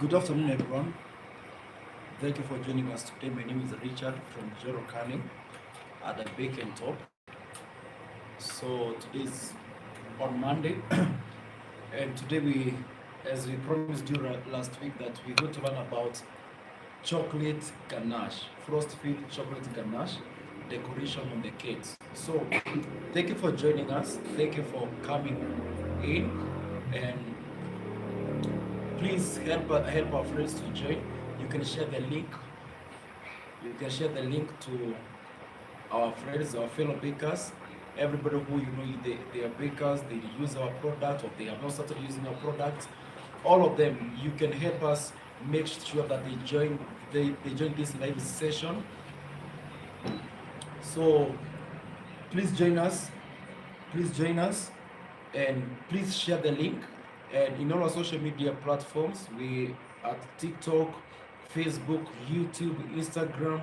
Good afternoon, everyone. Thank you for joining us today. My name is Richard from Jero Canning at the Bacon Top. So today is on Monday, and today as we promised you last week, that we're going to learn about chocolate ganache, frost-filled chocolate ganache decoration on the cakes. So thank you for joining us. Thank you for coming in, and please help our friends to join. You can share the link. You can share the link to our friends, our fellow bakers, everybody who they are bakers, they use our product or they have not started using our product. All of them, you can help us make sure that they join this live session. So please join us. Please join us, and please share the link. And in all our social media platforms, we at TikTok, Facebook, YouTube, Instagram,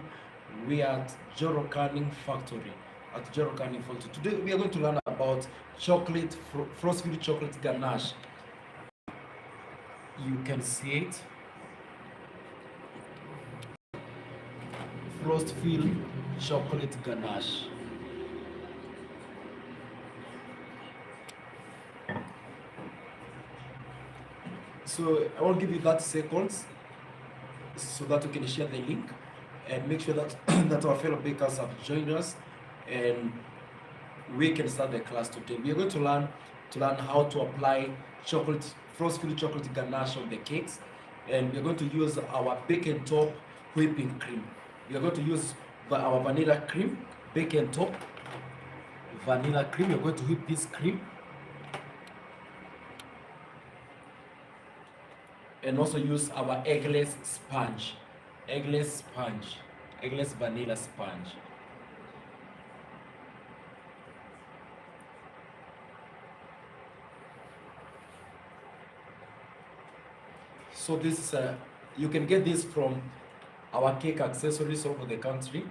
we are at Joro Canning Factory. At Joro Canning Factory. Today we are going to learn about chocolate, frost-filled chocolate ganache. You can see it. Frost-filled chocolate ganache. So I will give you 30 seconds so that you can share the link and make sure that that our fellow bakers have joined us, and we can start the class today. We are going to learn how to apply chocolate, frost-filled chocolate ganache on the cakes, and we are going to use our bacon top whipping cream. We are going to use our vanilla cream, bacon top vanilla cream. We are going to whip this cream, and also use our eggless sponge, eggless vanilla sponge. So this is you can get this from our cake accessories over the country.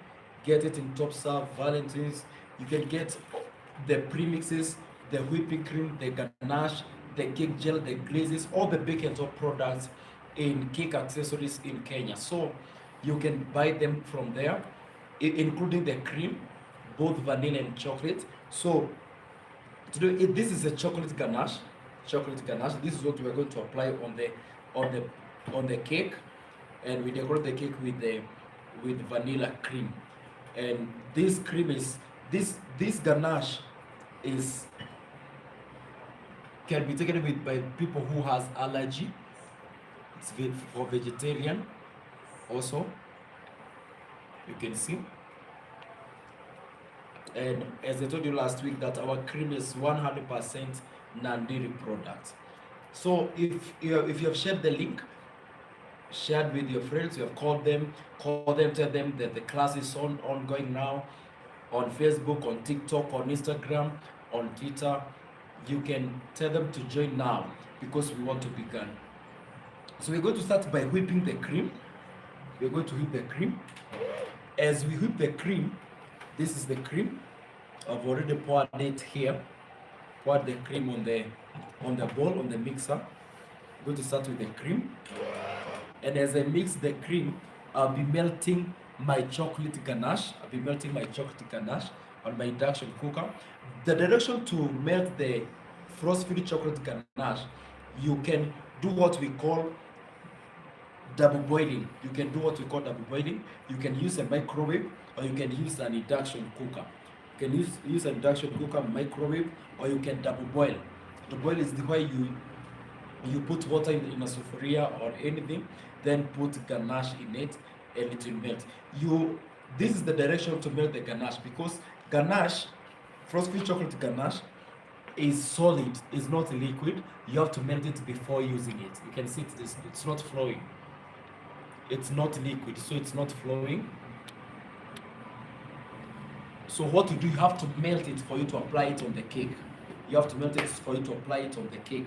Get it in Top Serve, Valentine's. You can get the premixes, the whipping cream, the ganache, the cake gel, the glazes, all the bacon top products in cake accessories in Kenya. So you can buy them from there, including the cream, both vanilla and chocolate. So today this is a chocolate ganache. Chocolate ganache. This is what we are going to apply on the on the cake, and we decorate the cake with vanilla cream. And this cream is this ganache is can be taken with by people who has allergy. It's for vegetarian also, you can see. And as I told you last week, that our cream is 100% non-dairy product. So if you have shared the link, shared with your friends, you have called them, tell them that the class is ongoing now on Facebook, on TikTok, on Instagram, on Twitter. You can tell them to join now because we want to begin. So we're going to start by whipping the cream. We're going to whip the cream. As we whip the cream, this is the cream. I've already poured it here. Poured the cream on the bowl, on the mixer. I'm going to start with the cream. And as I mix the cream, I'll be melting my chocolate ganache. On my induction cooker. The direction to melt the frost-filled chocolate ganache, you can do what we call double boiling. You can use a microwave, or you can use an induction cooker. You can use an induction cooker, microwave, or you can double boil. The boil is the way you put water in a sufuria or anything, then put ganache in it, and it will melt. This is the direction to melt the ganache, because ganache, frost-filled chocolate ganache, is solid, is not liquid. You have to melt it before using it. You can see it's not flowing. It's not liquid, so it's not flowing. So what you do, you have to melt it for you to apply it on the cake. You have to melt it for you to apply it on the cake.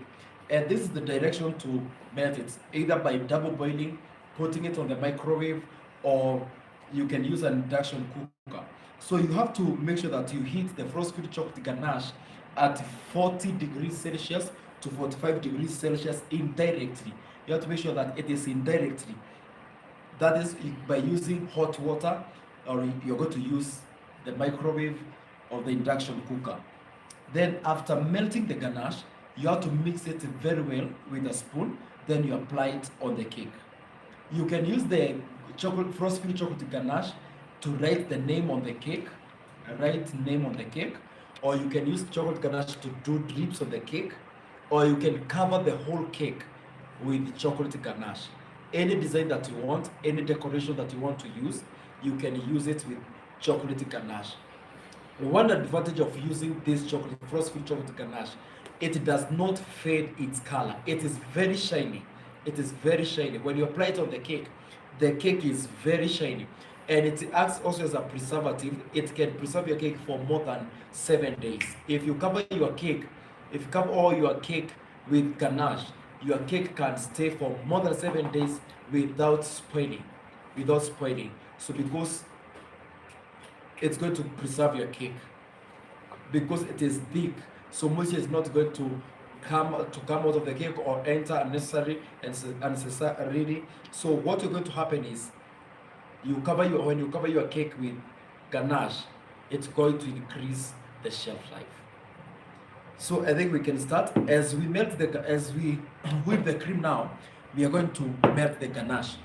And this is the direction to melt it, either by double boiling, putting it on the microwave, or you can use an induction cooker. So you have to make sure that you heat the frost-filled chocolate ganache at 40 degrees Celsius to 45 degrees Celsius indirectly. you have to make sure that it is indirectly. That is by using hot water, or you're going to use the microwave or the induction cooker. Then after melting the ganache, you have to mix it very well with a spoon. Then you apply it on the cake. You can use the chocolate frosted chocolate ganache to write the name on the cake, or you can use chocolate ganache to do drips on the cake, or you can cover the whole cake with chocolate ganache. Any design that you want, any decoration that you want to use, you can use it with chocolate ganache. One advantage of using this chocolate, frosted chocolate ganache, it does not fade its color. It is very shiny. It is very shiny. When you apply it on the cake is very shiny. And it acts also as a preservative. It can preserve your cake for more than 7 days. If you cover all your cake with ganache, your cake can stay for more than 7 days without spoiling. So because it's going to preserve your cake, because it is thick, so moisture is not going to come out of the cake or enter unnecessarily. So what is going to happen is when you cover your cake with ganache, it's going to increase the shelf life. So I think we can start. As we whip the cream now, we are going to melt the ganache.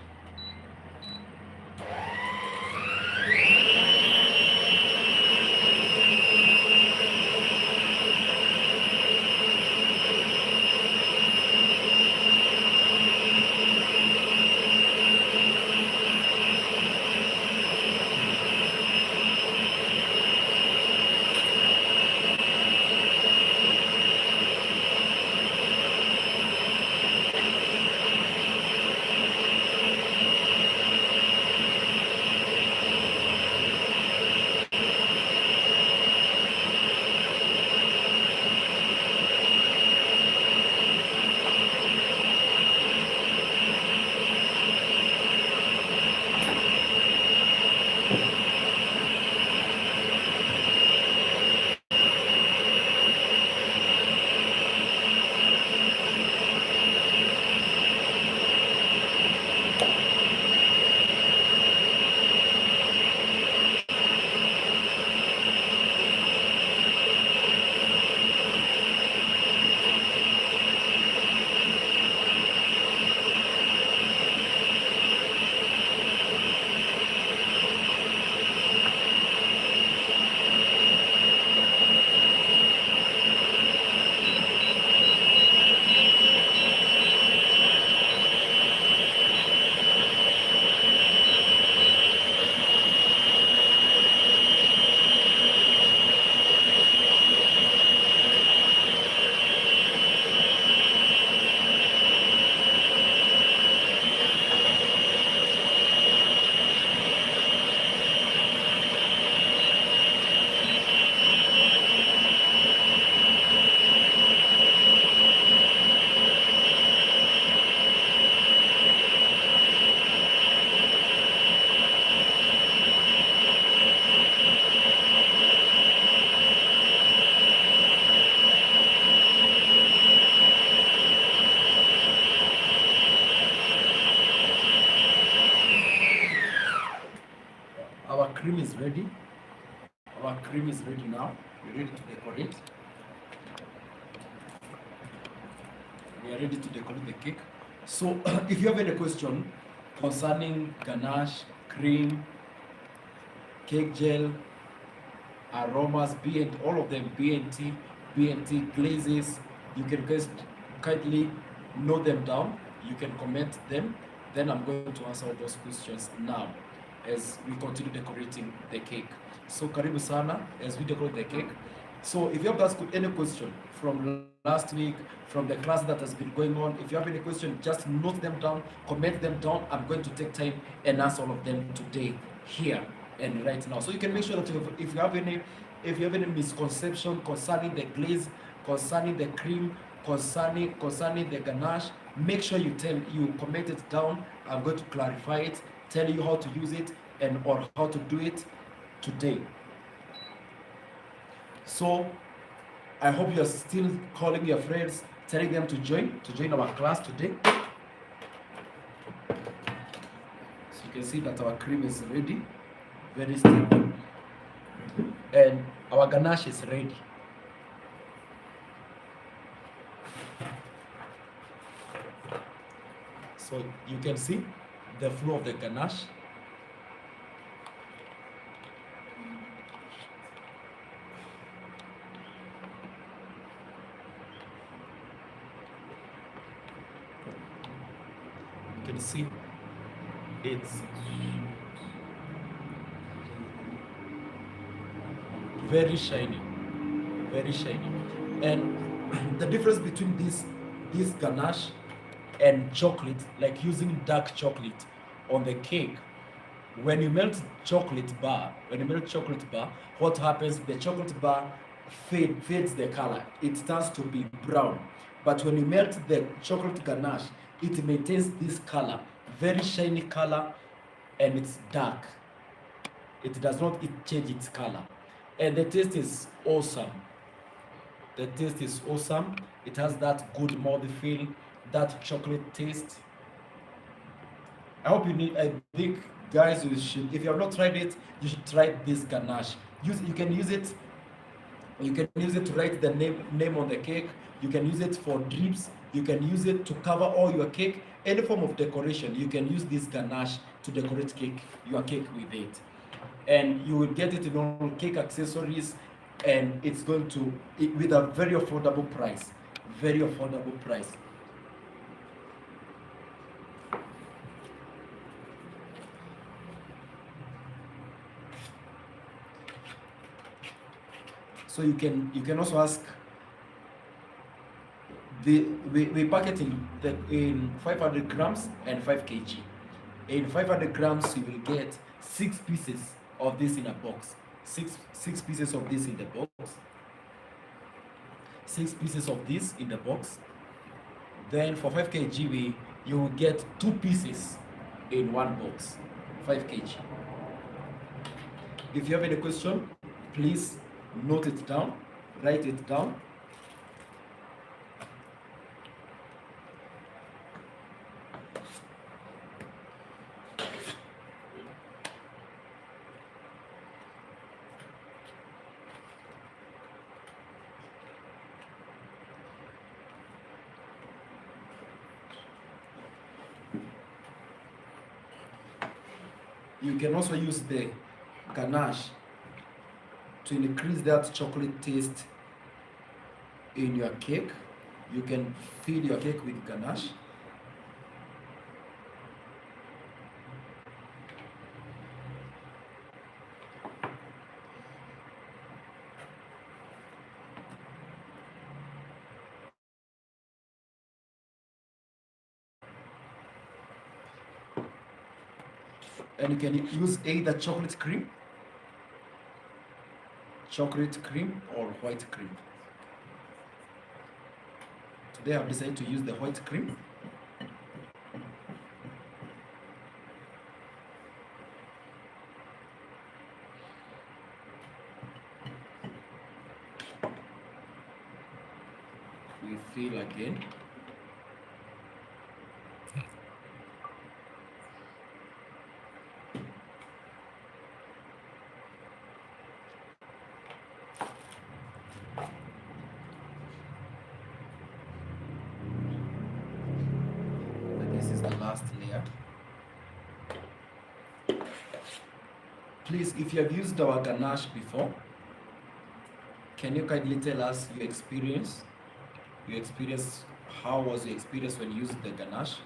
Our cream is ready. Our cream is ready now. We're ready to decorate. We are ready to decorate the cake. So if you have any question concerning ganache, cream, cake gel, aromas, all of them, B&T glazes, you can just kindly note them down. You can comment them. Then I'm going to answer all those questions now as we continue decorating the cake. So karibu sana as we decorate the cake. So if you have asked any question from last week, from the class that has been going on, if you have any question, just note them down, comment them down. I'm going to take time and answer all of them today, here and right now. So you can make sure that if you have any misconception concerning the glaze, concerning the cream, concerning the ganache, make sure you comment it down. I'm going to clarify it, tell you how to use it or how to do it today. So I hope you're still calling your friends, telling them to join our class today. can see that our cream is ready, very stable, and our ganache is ready. So you can see the flow of the ganache. You can see it's very shiny, very shiny. And the difference between this ganache and chocolate, like using dark chocolate on the cake, when you melt chocolate bar, what happens? The chocolate bar fades the color. It starts to be brown. But when you melt the chocolate ganache, it maintains this color, very shiny color, and it's dark. It does not change its color. And the taste is awesome. The taste is awesome. It has that good mouth feel, that chocolate taste. I think guys, you should, if you have not tried it, you should try this ganache. You can use it. You can use it to write the name on the cake. You can use it for drips. You can use it to cover all your cake. Any form of decoration, you can use this ganache to decorate your cake with it. And you will get it in all cake accessories, and it's going to with a very affordable price. Very affordable price. So you can also ask. We pack it in 500 grams and 5 kg. In 500 grams, you will get 6 pieces of this in a box. Six pieces of this in the box. 6 pieces of this in the box. Then for 5 kg, you will get 2 pieces in one box. 5 kg. If you have any question, please note it down, write it down. You can also use the ganache to increase that chocolate taste in your cake. You can fill your cake with ganache. And you can use either chocolate cream or white cream. Today I've decided to use the white cream. We fill again. This is the last layer. Please, if you have used our ganache before, can you kindly tell us your experience? How was your experience when you used the ganache?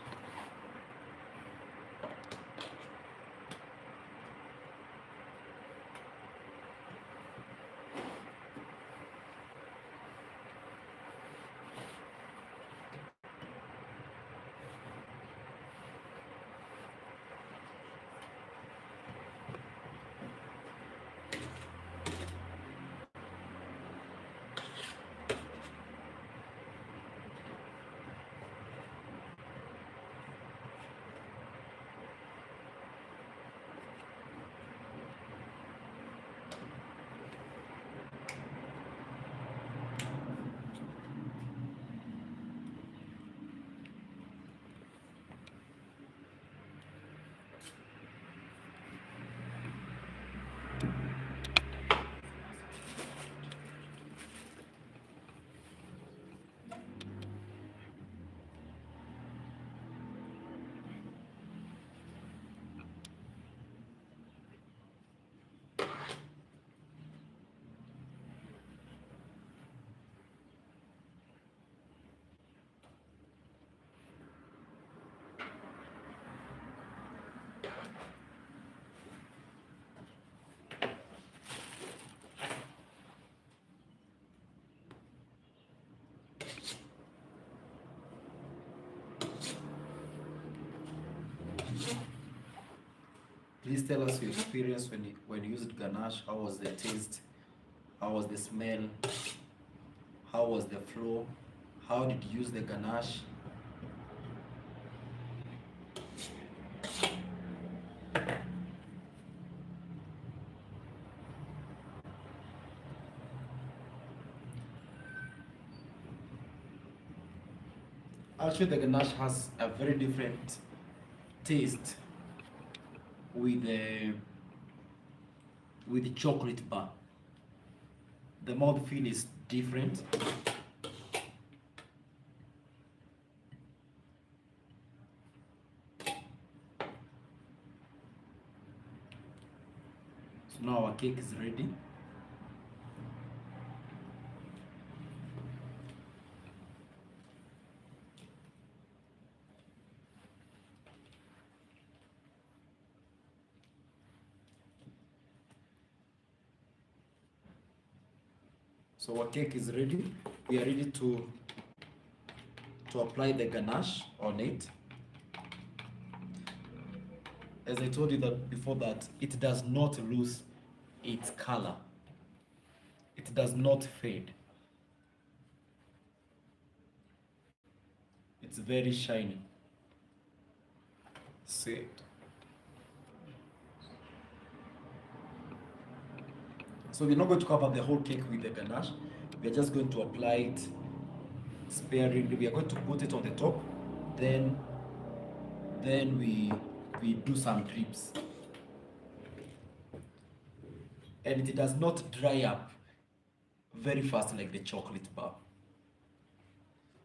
Please tell us your experience when you used Ganache. How was the taste? How was the smell? How was the flow? How did you use the Ganache? Actually, the Ganache has a very different taste with the chocolate bar. The mouthfeel is different. So now our cake is ready. So our cake is ready. We are ready to apply the ganache on it. As I told you that before, that it does not lose its color. It does not fade. It's very shiny. See it. So we're not going to cover the whole cake with the ganache. We're just going to apply it sparingly. We are going to put it on the top. Then we do some drips. And it does not dry up very fast like the chocolate bar.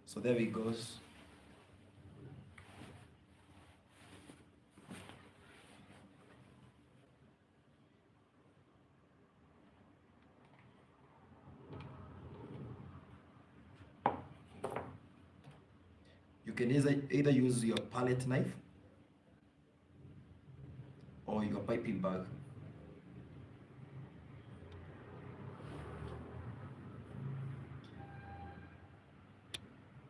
So there we goes. You can either use your palette knife or your piping bag.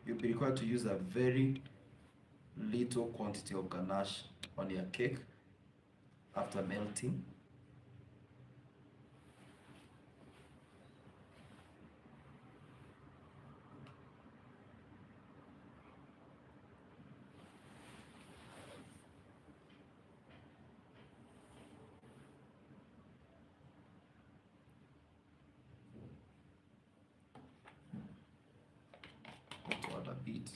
You'll be required to use a very little quantity of ganache on your cake after melting. To add a bit.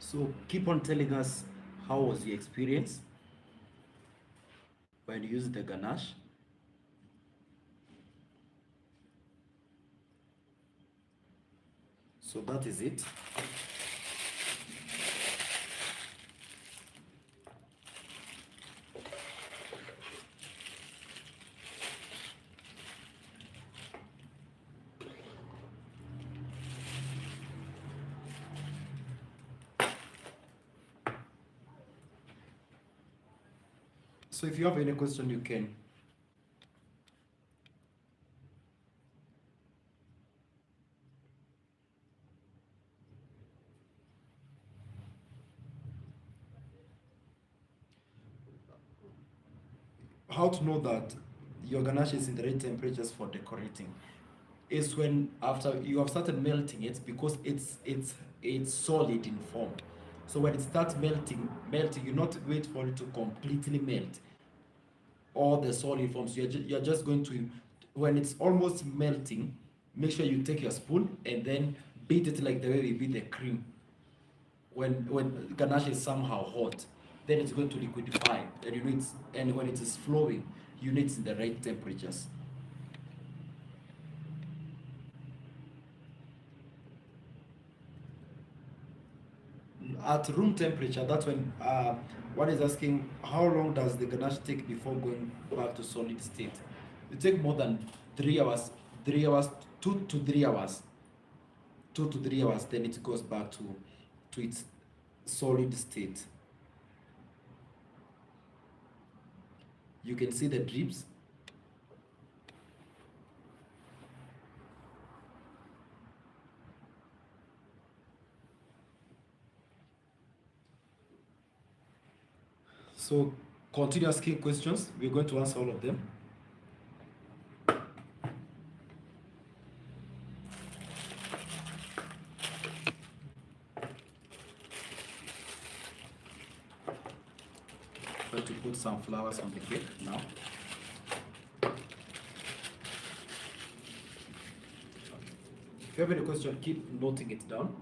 So keep on telling us how was your experience when you used the ganache. So that is it. So if you have any question, you can. How to know that your ganache is in the right temperatures for decorating is when after you have started melting it, because it's solid in form. So when it starts melting, you not wait for it to completely melt all the solid forms. You're just going to, when it's almost melting, make sure you take your spoon and then beat it like the way we beat the cream. When ganache is somehow hot, then it's going to liquidify, and you know it's, and when it is flowing, you need it in the right temperatures. At room temperature, that's when one is asking how long does the ganache take before going back to solid state. It take more than 3 hours, 3 hours, 2 to 3 hours, 2 to 3 hours, then it goes back to its solid state. You can see the drips. So continue asking questions. We're going to answer all of them. Try to put some flowers on the cake now. If you have any question, keep noting it down.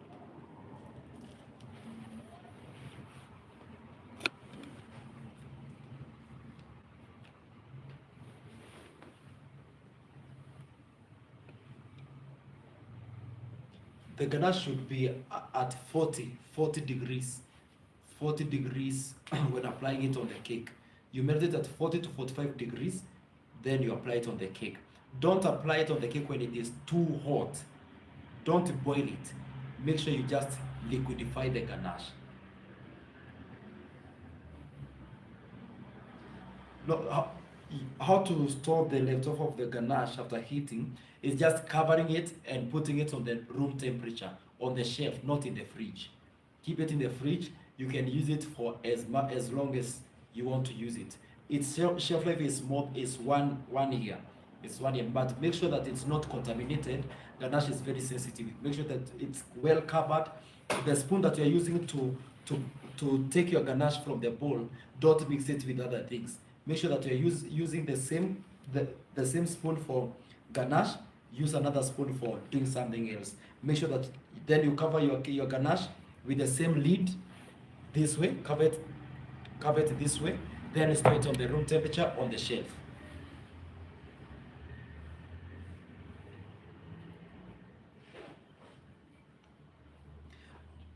The ganache should be at 40 degrees. 40 degrees when applying it on the cake. You melt it at 40 to 45 degrees, then you apply it on the cake. Don't apply it on the cake when it is too hot. Don't boil it. Make sure you just liquidify the ganache. No, how to store the leftover of the ganache after heating is just covering it and putting it on the room temperature on the shelf, not in the fridge. Keep it in the fridge. You can use it for as long as you want to use it. Its shelf life is more, is 1 year. It's 1 year, but make sure that it's not contaminated. Ganache is very sensitive. Make sure that it's well covered. The spoon that you're using to take your ganache from the bowl, don't mix it with other things. Make sure that you're using the same spoon for ganache. Use another spoon for doing something else. Make sure that then you cover your ganache with the same lid this way. Cover it this way. Then store it on the room temperature on the shelf.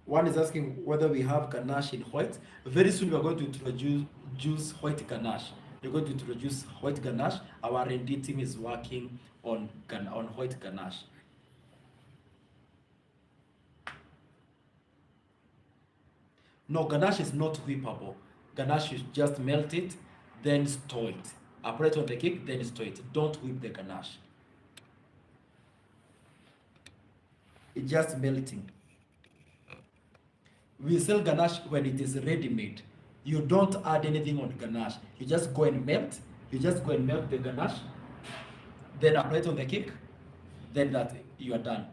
One is asking whether we have ganache in white. Very soon we are going to introduce white ganache. We're going to introduce white ganache. Our R&D team is working on white ganache. No, ganache is not whippable. Ganache, you just melt it, then store it. Apply it on the cake, then store it. Don't whip the ganache. It's just melting. We sell ganache when it is ready-made. You don't add anything on ganache. You just go and melt. You just go and melt the ganache, then apply it on the cake, then that you are done.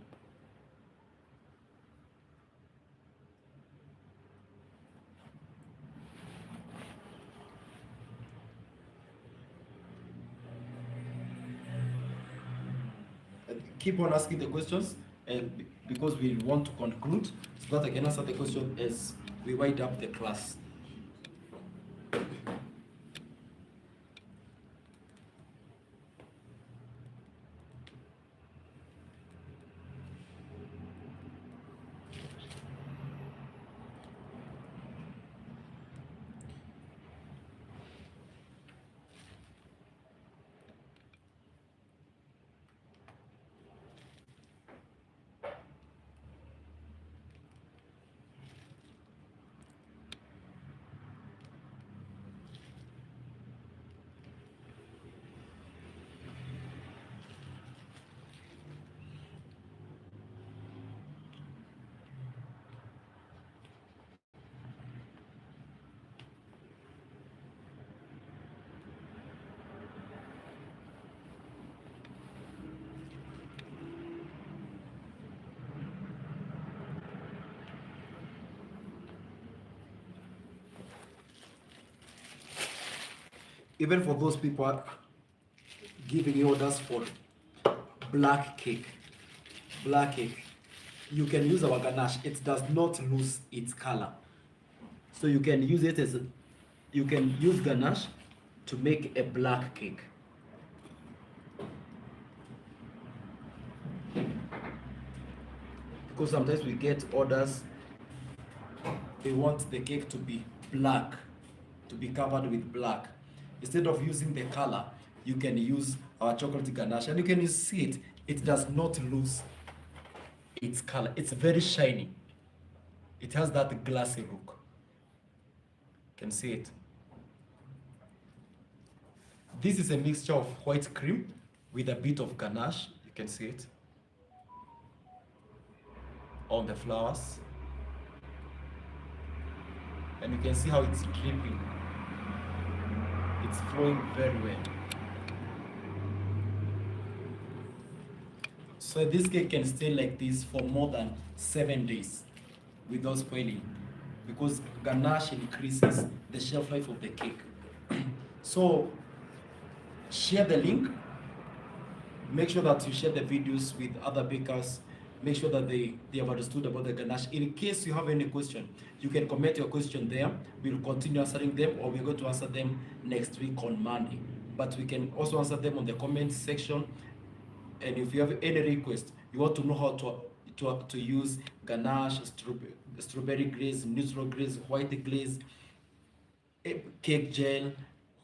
Keep on asking the questions. because we want to conclude, so that I can answer the question as we wind up the class. Even for those people giving you orders for black cake, you can use our ganache. It does not lose its color, so you can use it as you can use ganache to make a black cake. Because sometimes we get orders, they want the cake to be black, to be covered with black. Instead of using the color, you can use our chocolate ganache, and you can see it. It does not lose its color. It's very shiny. It has that glassy look. You can see it. This is a mixture of white cream with a bit of ganache. You can see it on the flowers. And you can see how it's dripping. It's flowing very well. So this cake can stay like this for more than 7 days without spoiling, because ganache increases the shelf life of the cake. So share the link. Make sure that you share the videos with other bakers. Make sure that they have understood about the ganache. In case you have any question, you can comment your question there. We'll continue answering them, or we're going to answer them next week on Monday. But we can also answer them on the comment section. And if you have any request, you want to know how to use ganache, strawberry glaze, neutral glaze, white glaze, cake gel,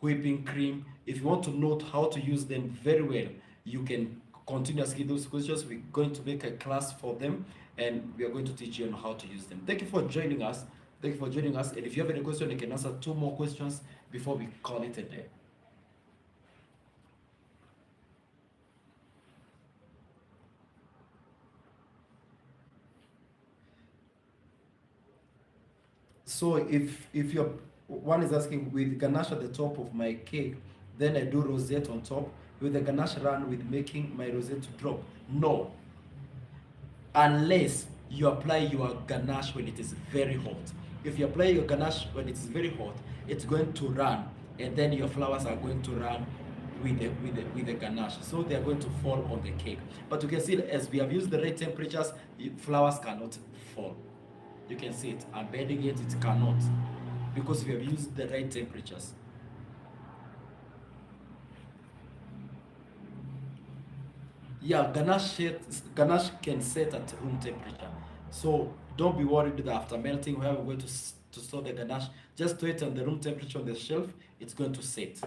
whipping cream. If you want to know how to use them very well, you can continue asking those questions. We're going to make a class for them, and we are going to teach you on how to use them. Thank you for joining us. Thank you for joining us. And if you have any question, you can answer 2 more questions before we call it a day. So if you're one is asking, with ganache at the top of my cake, then I do rosette on top, will the ganache run with making my rosette drop? No, unless you apply your ganache when it is very hot. If you apply your ganache when it is very hot, it's going to run, and then your flowers are going to run with the ganache, so they are going to fall on the cake. But you can see, as we have used the right temperatures, flowers cannot fall. You can see it. I'm bending it, it cannot, because we have used the right temperatures. Yeah, ganache can set at room temperature. So don't be worried that after melting, where we're going to store the ganache, just store it on the room temperature on the shelf, it's going to set.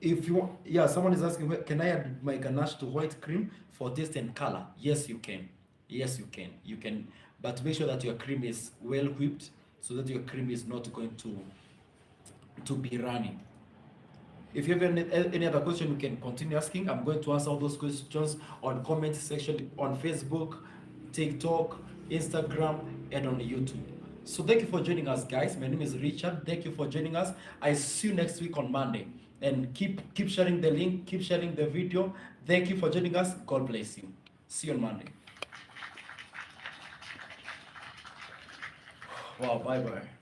If you want, yeah, someone is asking, can I add my ganache to white cream for taste and color? Yes, you can. Yes, you can. You can, but make sure that your cream is well whipped, so that your cream is not going to be running. If you have any other question, you can continue asking. I'm going to answer all those questions on comment section on Facebook, TikTok, Instagram, and on YouTube. So thank you for joining us, guys. My name is Richard. Thank you for joining us. I see you next week on Monday. And keep sharing the link, keep sharing the video. Thank you for joining us. God bless you. See you on Monday. Wow, bye-bye.